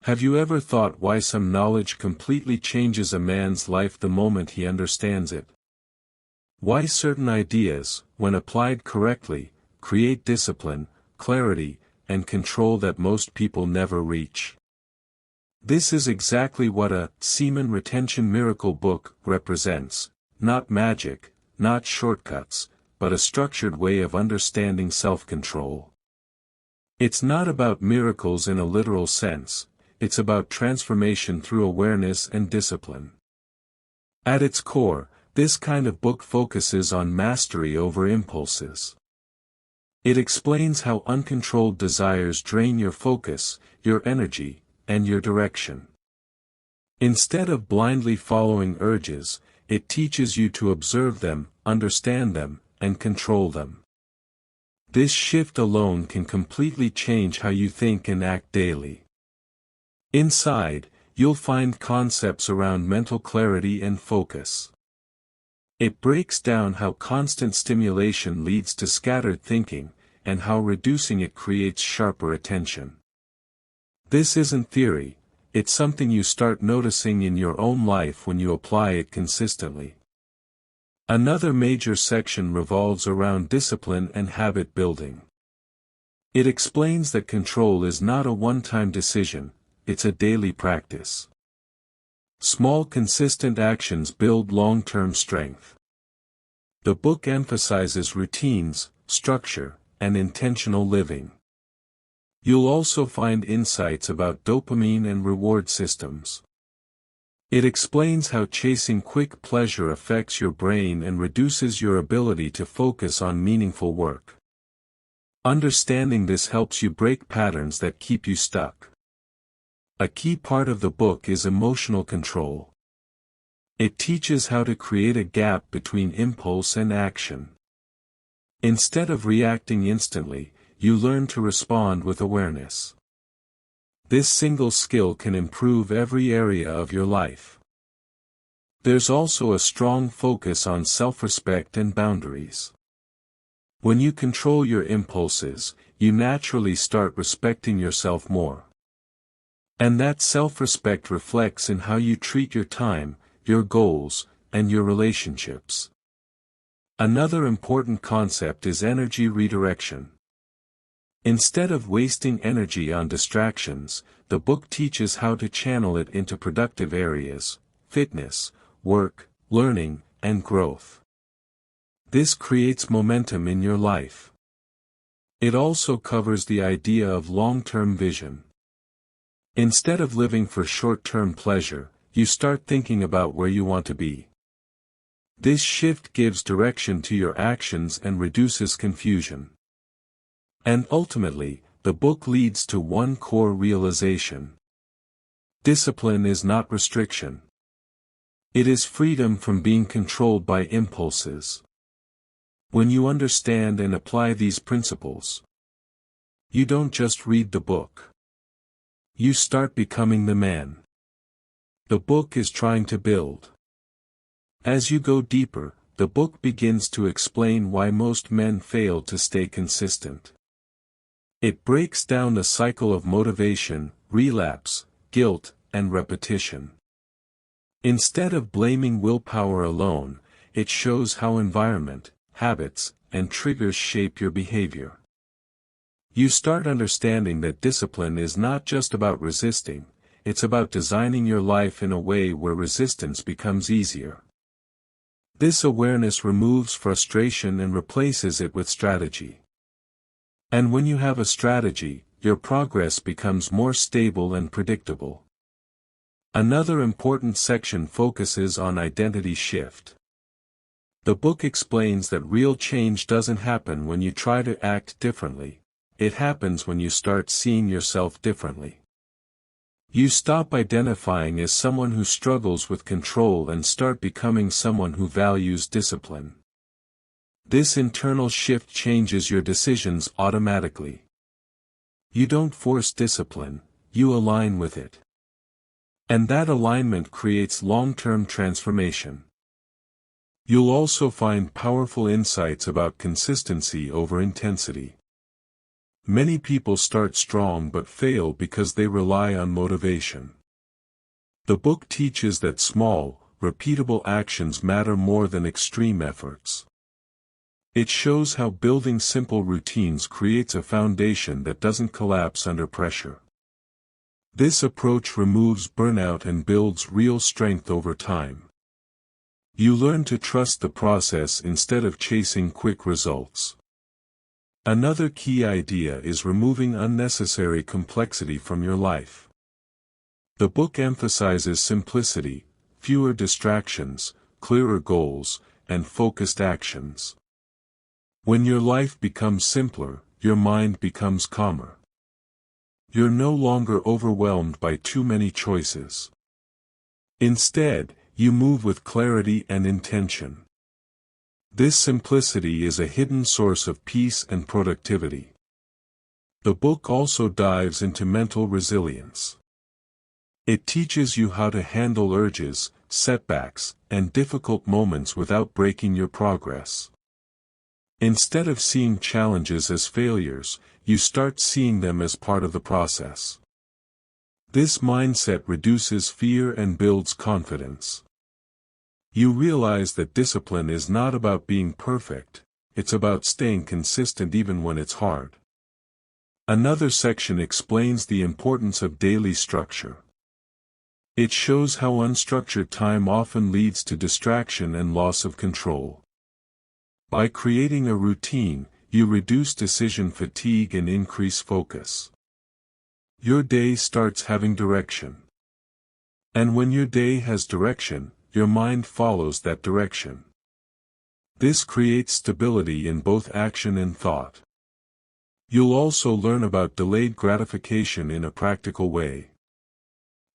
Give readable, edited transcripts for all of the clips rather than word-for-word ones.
Have you ever thought why some knowledge completely changes a man's life the moment he understands it? Why certain ideas, when applied correctly, create discipline, clarity, and control that most people never reach? This is exactly what a Semen Retention Miracle book represents, not magic, not shortcuts, but a structured way of understanding self-control. It's not about miracles in a literal sense, it's about transformation through awareness and discipline. At its core, this kind of book focuses on mastery over impulses. It explains how uncontrolled desires drain your focus, your energy, and your direction. Instead of blindly following urges, it teaches you to observe them, understand them, and control them. This shift alone can completely change how you think and act daily. Inside, you'll find concepts around mental clarity and focus. It breaks down how constant stimulation leads to scattered thinking, and how reducing it creates sharper attention. This isn't theory, it's something you start noticing in your own life when you apply it consistently. Another major section revolves around discipline and habit building. It explains that control is not a one-time decision, it's a daily practice. Small consistent actions build long-term strength. The book emphasizes routines, structure, and intentional living. You'll also find insights about dopamine and reward systems. It explains how chasing quick pleasure affects your brain and reduces your ability to focus on meaningful work. Understanding this helps you break patterns that keep you stuck. A key part of the book is emotional control. It teaches how to create a gap between impulse and action. Instead of reacting instantly, you learn to respond with awareness. This single skill can improve every area of your life. There's also a strong focus on self-respect and boundaries. When you control your impulses, you naturally start respecting yourself more. And that self-respect reflects in how you treat your time, your goals, and your relationships. Another important concept is energy redirection. Instead of wasting energy on distractions, the book teaches how to channel it into productive areas: fitness, work, learning, and growth. This creates momentum in your life. It also covers the idea of long-term vision. Instead of living for short-term pleasure, you start thinking about where you want to be. This shift gives direction to your actions and reduces confusion. And ultimately, the book leads to one core realization. Discipline is not restriction. It is freedom from being controlled by impulses. When you understand and apply these principles, you don't just read the book. You start becoming the man the book is trying to build. As you go deeper, the book begins to explain why most men fail to stay consistent. It breaks down the cycle of motivation, relapse, guilt, and repetition. Instead of blaming willpower alone, it shows how environment, habits, and triggers shape your behavior. You start understanding that discipline is not just about resisting, it's about designing your life in a way where resistance becomes easier. This awareness removes frustration and replaces it with strategy. And when you have a strategy, your progress becomes more stable and predictable. Another important section focuses on identity shift. The book explains that real change doesn't happen when you try to act differently, it happens when you start seeing yourself differently. You stop identifying as someone who struggles with control and start becoming someone who values discipline. This internal shift changes your decisions automatically. You don't force discipline, you align with it. And that alignment creates long-term transformation. You'll also find powerful insights about consistency over intensity. Many people start strong but fail because they rely on motivation. The book teaches that small, repeatable actions matter more than extreme efforts. It shows how building simple routines creates a foundation that doesn't collapse under pressure. This approach removes burnout and builds real strength over time. You learn to trust the process instead of chasing quick results. Another key idea is removing unnecessary complexity from your life. The book emphasizes simplicity, fewer distractions, clearer goals, and focused actions. When your life becomes simpler, your mind becomes calmer. You're no longer overwhelmed by too many choices. Instead, you move with clarity and intention. This simplicity is a hidden source of peace and productivity. The book also dives into mental resilience. It teaches you how to handle urges, setbacks, and difficult moments without breaking your progress. Instead of seeing challenges as failures, you start seeing them as part of the process. This mindset reduces fear and builds confidence. You realize that discipline is not about being perfect, it's about staying consistent even when it's hard. Another section explains the importance of daily structure. It shows how unstructured time often leads to distraction and loss of control. By creating a routine, you reduce decision fatigue and increase focus. Your day starts having direction. And when your day has direction, your mind follows that direction. This creates stability in both action and thought. You'll also learn about delayed gratification in a practical way.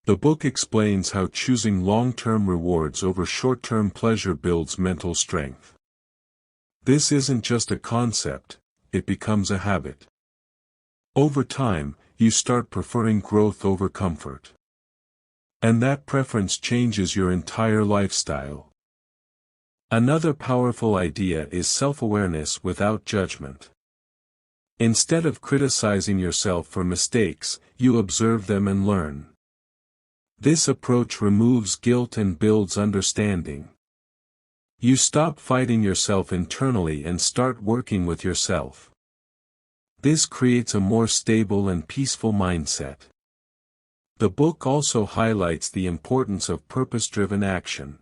The book explains how choosing long-term rewards over short-term pleasure builds mental strength. This isn't just a concept, it becomes a habit. Over time, you start preferring growth over comfort. And that preference changes your entire lifestyle. Another powerful idea is self-awareness without judgment. Instead of criticizing yourself for mistakes, you observe them and learn. This approach removes guilt and builds understanding. You stop fighting yourself internally and start working with yourself. This creates a more stable and peaceful mindset. The book also highlights the importance of purpose-driven action.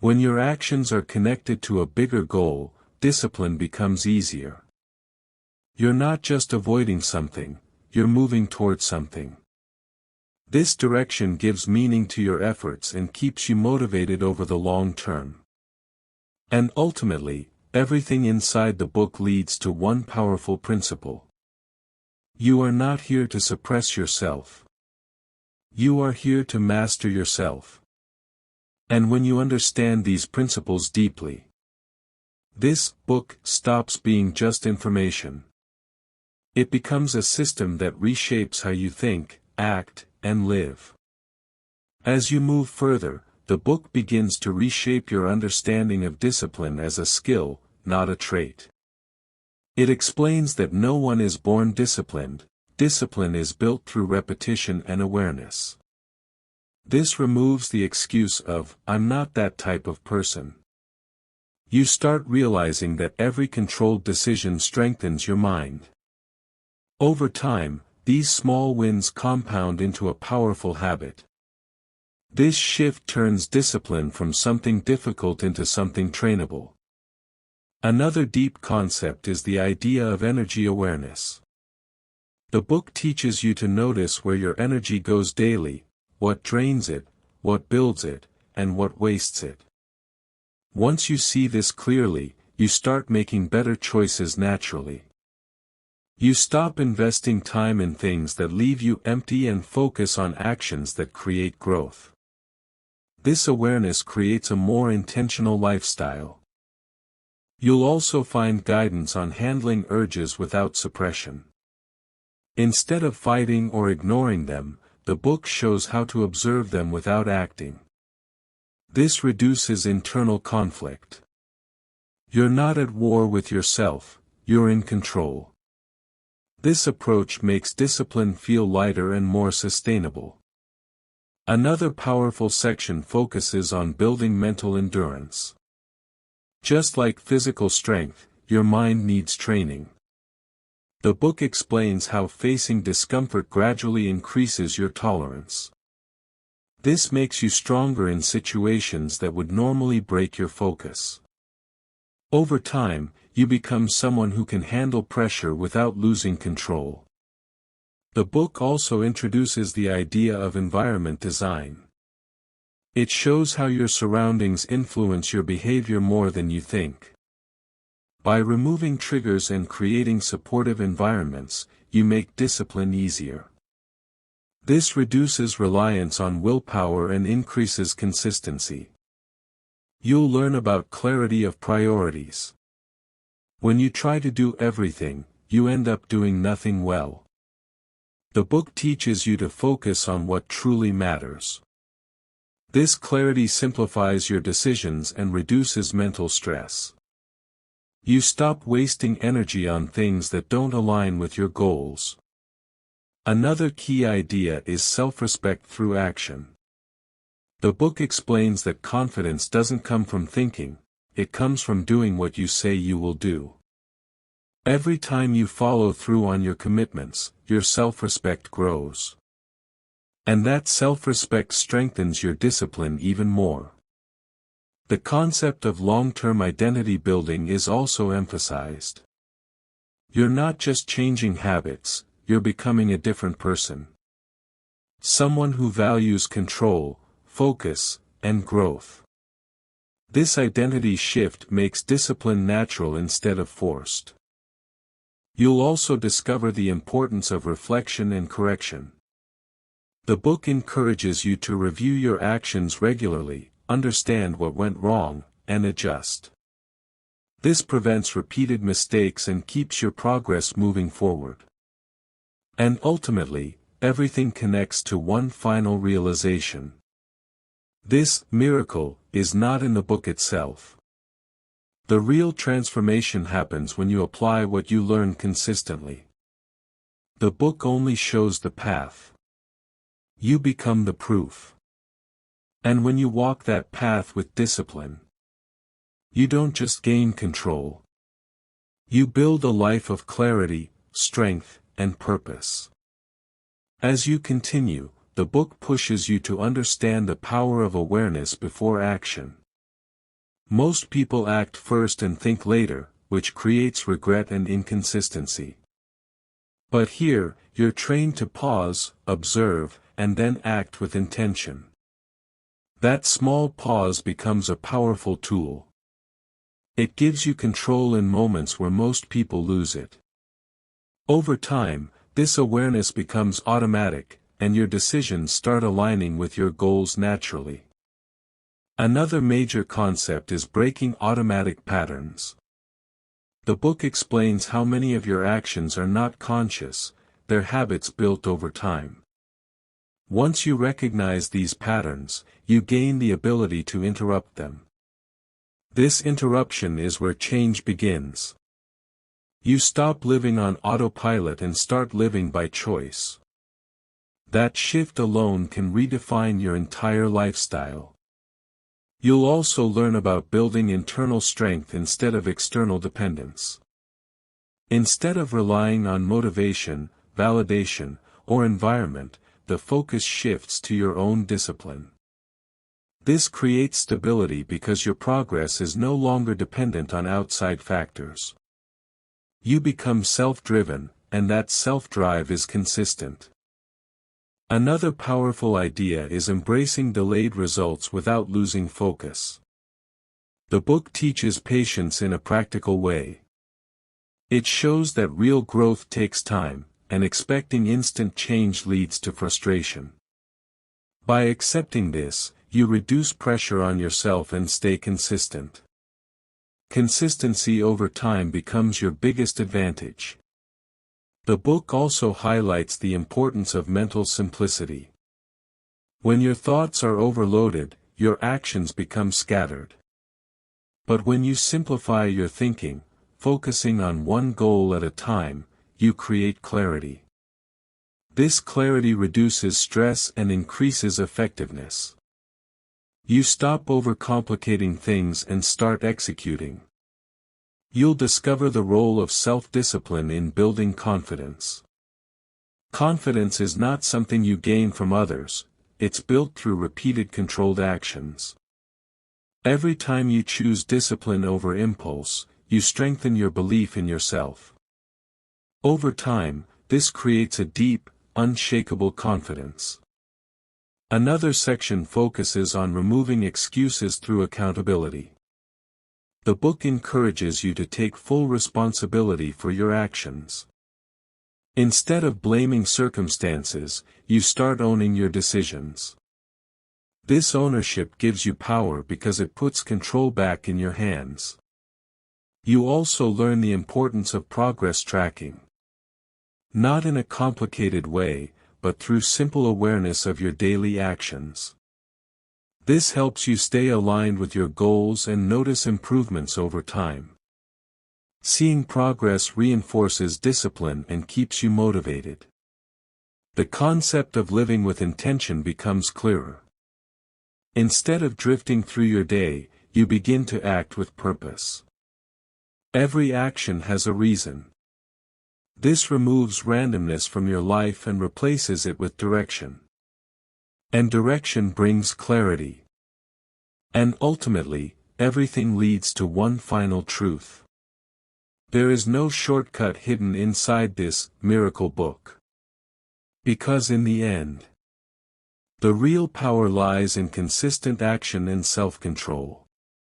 When your actions are connected to a bigger goal, discipline becomes easier. You're not just avoiding something, you're moving towards something. This direction gives meaning to your efforts and keeps you motivated over the long term. And ultimately, everything inside the book leads to one powerful principle. You are not here to suppress yourself. You are here to master yourself. And when you understand these principles deeply, this book stops being just information. It becomes a system that reshapes how you think, act, and live. As you move further, the book begins to reshape your understanding of discipline as a skill, not a trait. It explains that no one is born disciplined, discipline is built through repetition and awareness. This removes the excuse of, "I'm not that type of person." You start realizing that every controlled decision strengthens your mind. Over time, these small wins compound into a powerful habit. This shift turns discipline from something difficult into something trainable. Another deep concept is the idea of energy awareness. The book teaches you to notice where your energy goes daily, what drains it, what builds it, and what wastes it. Once you see this clearly, you start making better choices naturally. You stop investing time in things that leave you empty and focus on actions that create growth. This awareness creates a more intentional lifestyle. You'll also find guidance on handling urges without suppression. Instead of fighting or ignoring them, the book shows how to observe them without acting. This reduces internal conflict. You're not at war with yourself, you're in control. This approach makes discipline feel lighter and more sustainable. Another powerful section focuses on building mental endurance. Just like physical strength, your mind needs training. The book explains how facing discomfort gradually increases your tolerance. This makes you stronger in situations that would normally break your focus. Over time, you become someone who can handle pressure without losing control. The book also introduces the idea of environment design. It shows how your surroundings influence your behavior more than you think. By removing triggers and creating supportive environments, you make discipline easier. This reduces reliance on willpower and increases consistency. You'll learn about clarity of priorities. When you try to do everything, you end up doing nothing well. The book teaches you to focus on what truly matters. This clarity simplifies your decisions and reduces mental stress. You stop wasting energy on things that don't align with your goals. Another key idea is self-respect through action. The book explains that confidence doesn't come from thinking, it comes from doing what you say you will do. Every time you follow through on your commitments, your self-respect grows. And that self-respect strengthens your discipline even more. The concept of long-term identity building is also emphasized. You're not just changing habits, you're becoming a different person. Someone who values control, focus, and growth. This identity shift makes discipline natural instead of forced. You'll also discover the importance of reflection and correction. The book encourages you to review your actions regularly, understand what went wrong, and adjust. This prevents repeated mistakes and keeps your progress moving forward. And ultimately, everything connects to one final realization. This miracle is not in the book itself. The real transformation happens when you apply what you learn consistently. The book only shows the path. You become the proof. And when you walk that path with discipline, you don't just gain control. You build a life of clarity, strength, and purpose. As you continue, the book pushes you to understand the power of awareness before action. Most people act first and think later, which creates regret and inconsistency. But here, you're trained to pause, observe, and then act with intention. That small pause becomes a powerful tool. It gives you control in moments where most people lose it. Over time, this awareness becomes automatic, and your decisions start aligning with your goals naturally. Another major concept is breaking automatic patterns. The book explains how many of your actions are not conscious, they're habits built over time. Once you recognize these patterns, you gain the ability to interrupt them. This interruption is where change begins. You stop living on autopilot and start living by choice. That shift alone can redefine your entire lifestyle. You'll also learn about building internal strength instead of external dependence. Instead of relying on motivation, validation, or environment, the focus shifts to your own discipline. This creates stability because your progress is no longer dependent on outside factors. You become self-driven, and that self-drive is consistent. Another powerful idea is embracing delayed results without losing focus. The book teaches patience in a practical way. It shows that real growth takes time, and expecting instant change leads to frustration. By accepting this, you reduce pressure on yourself and stay consistent. Consistency over time becomes your biggest advantage. The book also highlights the importance of mental simplicity. When your thoughts are overloaded, your actions become scattered. But when you simplify your thinking, focusing on one goal at a time, you create clarity. This clarity reduces stress and increases effectiveness. You stop overcomplicating things and start executing. You'll discover the role of self-discipline in building confidence. Confidence is not something you gain from others, it's built through repeated controlled actions. Every time you choose discipline over impulse, you strengthen your belief in yourself. Over time, this creates a deep, unshakable confidence. Another section focuses on removing excuses through accountability. The book encourages you to take full responsibility for your actions. Instead of blaming circumstances, you start owning your decisions. This ownership gives you power because it puts control back in your hands. You also learn the importance of progress tracking. Not in a complicated way, but through simple awareness of your daily actions. This helps you stay aligned with your goals and notice improvements over time. Seeing progress reinforces discipline and keeps you motivated. The concept of living with intention becomes clearer. Instead of drifting through your day, you begin to act with purpose. Every action has a reason. This removes randomness from your life and replaces it with direction. And direction brings clarity. And ultimately, everything leads to one final truth. There is no shortcut hidden inside this miracle book. Because in the end, the real power lies in consistent action and self-control.